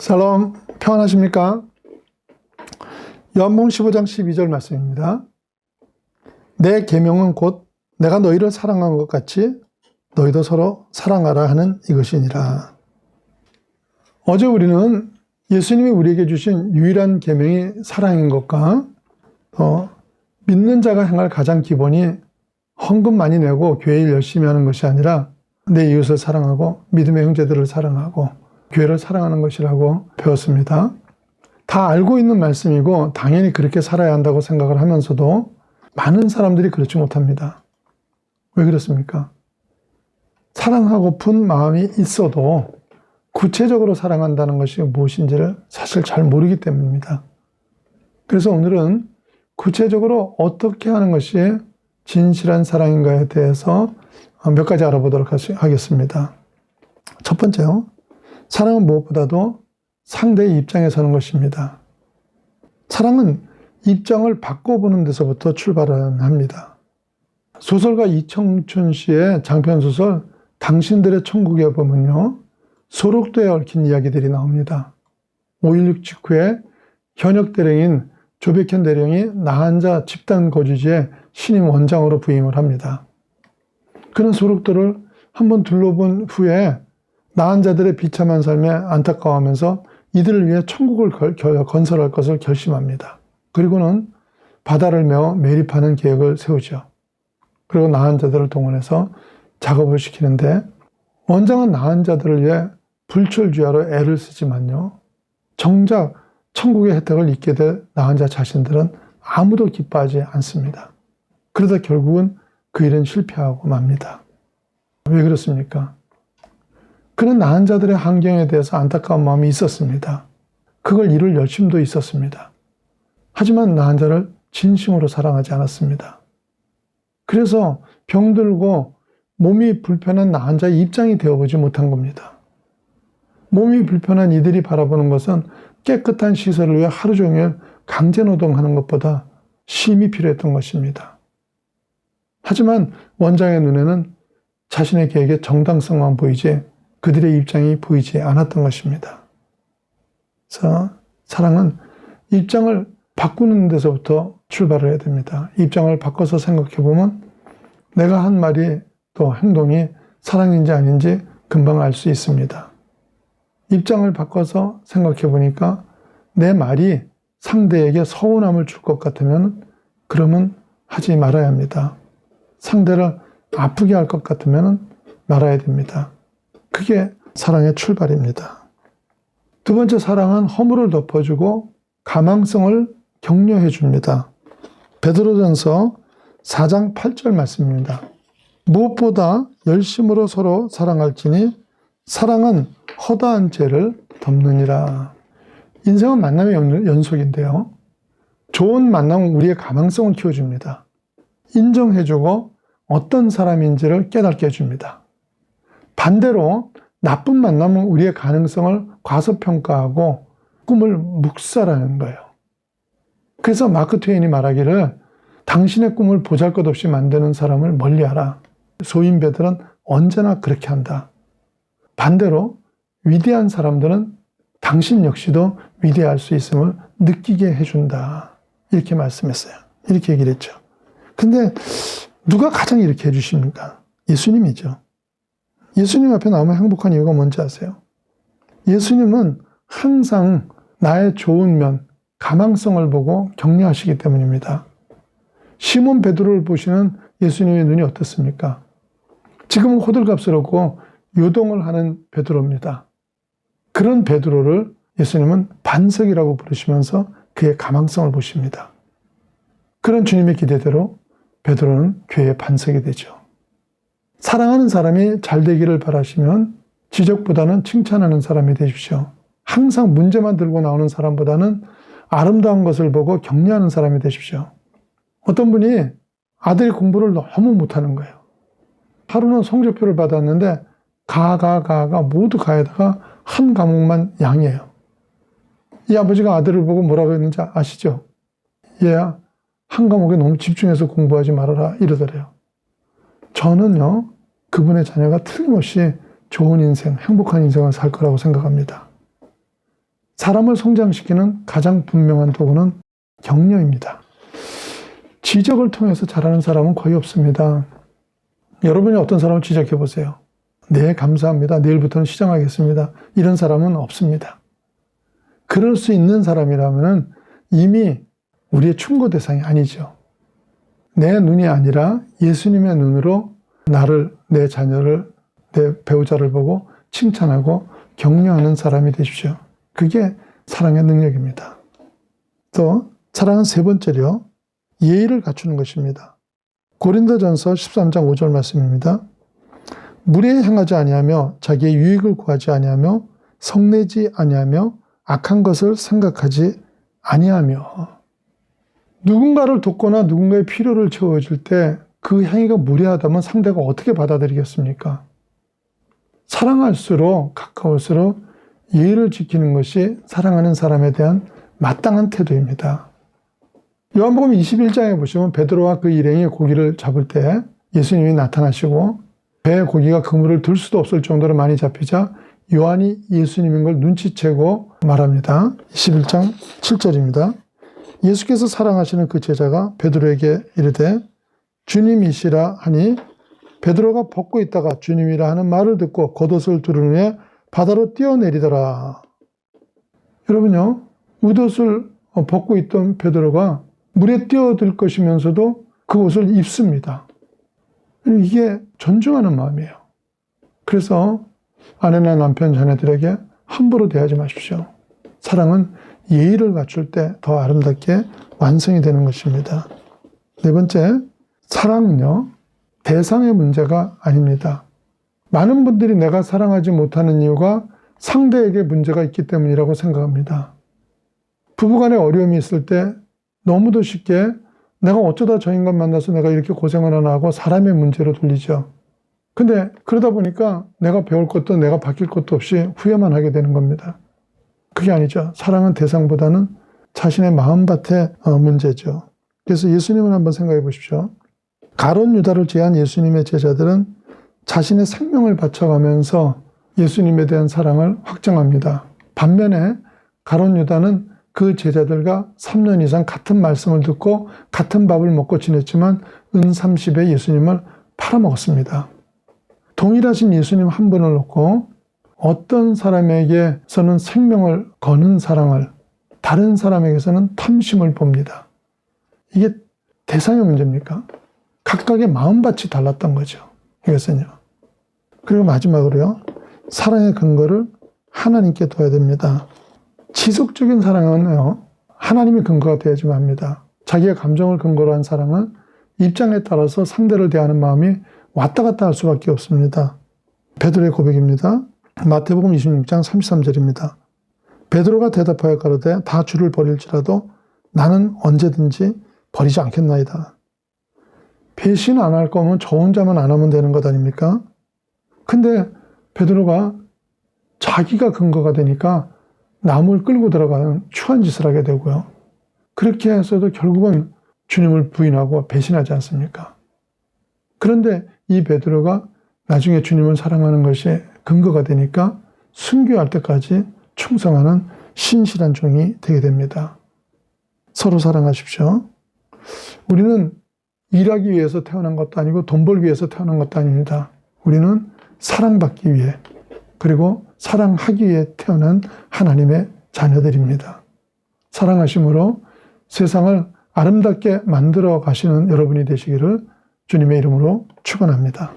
샬롬, 평안하십니까? 요한복음 15장 12절 말씀입니다. 내 계명은 곧 내가 너희를 사랑한 것 같이 너희도 서로 사랑하라 하는 이것이니라. 어제 우리는 예수님이 우리에게 주신 유일한 계명이 사랑인 것과 믿는 자가 행할 가장 기본이 헌금 많이 내고 교회 일 열심히 하는 것이 아니라 내 이웃을 사랑하고 믿음의 형제들을 사랑하고 교회를 사랑하는 것이라고 배웠습니다. 다 알고 있는 말씀이고 당연히 그렇게 살아야 한다고 생각을 하면서도 많은 사람들이 그렇지 못합니다. 왜 그렇습니까? 사랑하고픈 마음이 있어도 구체적으로 사랑한다는 것이 무엇인지를 사실 잘 모르기 때문입니다. 그래서 오늘은 구체적으로 어떻게 하는 것이 진실한 사랑인가에 대해서 몇 가지 알아보도록 하겠습니다. 첫 번째요. 사랑은 무엇보다도 상대의 입장에 서는 것입니다. 사랑은 입장을 바꿔보는 데서부터 출발을 합니다. 소설가 이청춘 씨의 장편소설 당신들의 천국에 보면요. 소록도에 얽힌 이야기들이 나옵니다. 5.16 직후에 현역 대령인 조백현 대령이 나한자 집단 거주지에 신임 원장으로 부임을 합니다. 그는 소록도를 한번 둘러본 후에 나한자들의 비참한 삶에 안타까워하면서 이들을 위해 천국을 건설할 것을 결심합니다. 그리고는 바다를 메어 매립하는 계획을 세우죠. 그리고 나한자들을 동원해서 작업을 시키는데 원장은 나한자들을 위해 불철주야로 애를 쓰지만요. 정작 천국의 혜택을 잊게 될 나한자 자신들은 아무도 기뻐하지 않습니다. 그러다 결국은 그 일은 실패하고 맙니다. 왜 그렇습니까? 그는 나한자들의 환경에 대해서 안타까운 마음이 있었습니다. 그걸 이룰 열심도 있었습니다. 하지만 나한자를 진심으로 사랑하지 않았습니다. 그래서 병들고 몸이 불편한 나한자의 입장이 되어보지 못한 겁니다. 몸이 불편한 이들이 바라보는 것은 깨끗한 시설을 위해 하루 종일 강제노동하는 것보다 쉼이 필요했던 것입니다. 하지만 원장의 눈에는 자신의 계획의 정당성만 보이지 그들의 입장이 보이지 않았던 것입니다. 그래서 사랑은 입장을 바꾸는 데서부터 출발을 해야 됩니다. 입장을 바꿔서 생각해보면 내가 한 말이 또 행동이 사랑인지 아닌지 금방 알 수 있습니다. 입장을 바꿔서 생각해보니까 내 말이 상대에게 서운함을 줄 것 같으면 그러면 하지 말아야 합니다. 상대를 아프게 할 것 같으면 말아야 됩니다. 그게 사랑의 출발입니다. 두 번째, 사랑은 허물을 덮어주고 가망성을 격려해 줍니다. 베드로전서 4장 8절 말씀입니다. 무엇보다 열심으로 서로 사랑할지니 사랑은 허다한 죄를 덮느니라. 인생은 만남의 연속인데요. 좋은 만남은 우리의 가망성을 키워줍니다. 인정해주고 어떤 사람인지를 깨닫게 해줍니다. 반대로 나쁜 만남은 우리의 가능성을 과소평가하고 꿈을 묵살하는 거예요. 그래서 마크 트웨인이 말하기를 당신의 꿈을 보잘것없이 만드는 사람을 멀리하라. 소인배들은 언제나 그렇게 한다. 반대로 위대한 사람들은 당신 역시도 위대할 수 있음을 느끼게 해준다. 이렇게 말씀했어요. 이렇게 얘기를 했죠. 근데 누가 가장 이렇게 해주십니까? 예수님이죠. 예수님 앞에 나오면 행복한 이유가 뭔지 아세요? 예수님은 항상 나의 좋은 면, 가망성을 보고 격려하시기 때문입니다. 시몬 베드로를 보시는 예수님의 눈이 어떻습니까? 지금은 호들갑스럽고 요동을 하는 베드로입니다. 그런 베드로를 예수님은 반석이라고 부르시면서 그의 가망성을 보십니다. 그런 주님의 기대대로 베드로는 교회의 반석이 되죠. 사랑하는 사람이 잘 되기를 바라시면 지적보다는 칭찬하는 사람이 되십시오. 항상 문제만 들고 나오는 사람보다는 아름다운 것을 보고 격려하는 사람이 되십시오. 어떤 분이 아들이 공부를 너무 못하는 거예요. 하루는 성적표를 받았는데 가가 모두 가에다가 한 과목만 양이에요. 이 아버지가 아들을 보고 뭐라고 했는지 아시죠? 얘야, 한 과목에 너무 집중해서 공부하지 말아라 이러더래요. 저는요, 그분의 자녀가 틀림없이 좋은 인생, 행복한 인생을 살 거라고 생각합니다. 사람을 성장시키는 가장 분명한 도구는 격려입니다. 지적을 통해서 자라는 사람은 거의 없습니다. 여러분이 어떤 사람을 지적해 보세요. 네, 감사합니다. 내일부터는 시정하겠습니다. 이런 사람은 없습니다. 그럴 수 있는 사람이라면 이미 우리의 충고 대상이 아니죠. 내 눈이 아니라 예수님의 눈으로 나를, 내 자녀를, 내 배우자를 보고 칭찬하고 격려하는 사람이 되십시오. 그게 사랑의 능력입니다. 또 사랑은 세 번째로 예의를 갖추는 것입니다. 고린도전서 13장 5절 말씀입니다. 무례에 행하지 아니하며 자기의 유익을 구하지 아니하며 성내지 아니하며 악한 것을 생각하지 아니하며. 누군가를 돕거나 누군가의 필요를 채워줄 때 그 행위가 무례하다면 상대가 어떻게 받아들이겠습니까? 사랑할수록 가까울수록 예의를 지키는 것이 사랑하는 사람에 대한 마땅한 태도입니다. 요한복음 21장에 보시면 베드로와 그 일행이 고기를 잡을 때 예수님이 나타나시고 배에 고기가 그물을 들 수도 없을 정도로 많이 잡히자 요한이 예수님인 걸 눈치채고 말합니다. 21장 7절입니다. 예수께서 사랑하시는 그 제자가 베드로에게 이르되 주님이시라 하니 베드로가 벗고 있다가 주님이라 하는 말을 듣고 겉옷을 두른 후에 바다로 뛰어내리더라. 여러분요, 웃옷을 벗고 있던 베드로가 물에 뛰어들 것이면서도 그 옷을 입습니다. 이게 존중하는 마음이에요. 그래서 아내나 남편, 자녀들에게 함부로 대하지 마십시오. 사랑은 예의를 갖출 때 더 아름답게 완성이 되는 것입니다. 네 번째, 사랑은요, 대상의 문제가 아닙니다. 많은 분들이 내가 사랑하지 못하는 이유가 상대에게 문제가 있기 때문이라고 생각합니다. 부부간에 어려움이 있을 때 너무도 쉽게 내가 어쩌다 저 인간 만나서 내가 이렇게 고생을 하나 하고 사람의 문제로 돌리죠. 근데 그러다 보니까 내가 배울 것도 내가 바뀔 것도 없이 후회만 하게 되는 겁니다. 그게 아니죠. 사랑은 대상보다는 자신의 마음밭의 문제죠. 그래서 예수님을 한번 생각해 보십시오. 가룟 유다를 제한 예수님의 제자들은 자신의 생명을 바쳐가면서 예수님에 대한 사랑을 확증합니다. 반면에 가룟 유다는 그 제자들과 3년 이상 같은 말씀을 듣고 같은 밥을 먹고 지냈지만 은 30에 예수님을 팔아먹었습니다. 동일하신 예수님 한 분을 놓고 어떤 사람에게서는 생명을 거는 사랑을, 다른 사람에게서는 탐심을 봅니다. 이게 대상의 문제입니까? 각각의 마음밭이 달랐던 거죠. 이것은요. 그리고 마지막으로요, 사랑의 근거를 하나님께 둬야 됩니다. 지속적인 사랑은요, 하나님이 근거가 되어야지만 합니다. 자기의 감정을 근거로 한 사랑은 입장에 따라서 상대를 대하는 마음이 왔다 갔다 할 수밖에 없습니다. 베드로의 고백입니다. 마태복음 26장 33절입니다. 베드로가 대답하여 가로되 다 주를 버릴지라도 나는 언제든지 버리지 않겠나이다. 배신 안 할 거면 저 혼자만 안 하면 되는 것 아닙니까? 근데 베드로가 자기가 근거가 되니까 남을 끌고 들어가는 추한 짓을 하게 되고요. 그렇게 해서도 결국은 주님을 부인하고 배신하지 않습니까? 그런데 이 베드로가 나중에 주님을 사랑하는 것이 근거가 되니까 순교할 때까지 충성하는 신실한 종이 되게 됩니다. 서로 사랑하십시오. 우리는 일하기 위해서 태어난 것도 아니고 돈 벌기 위해서 태어난 것도 아닙니다. 우리는 사랑받기 위해, 그리고 사랑하기 위해 태어난 하나님의 자녀들입니다. 사랑하심으로 세상을 아름답게 만들어 가시는 여러분이 되시기를 주님의 이름으로 축원합니다.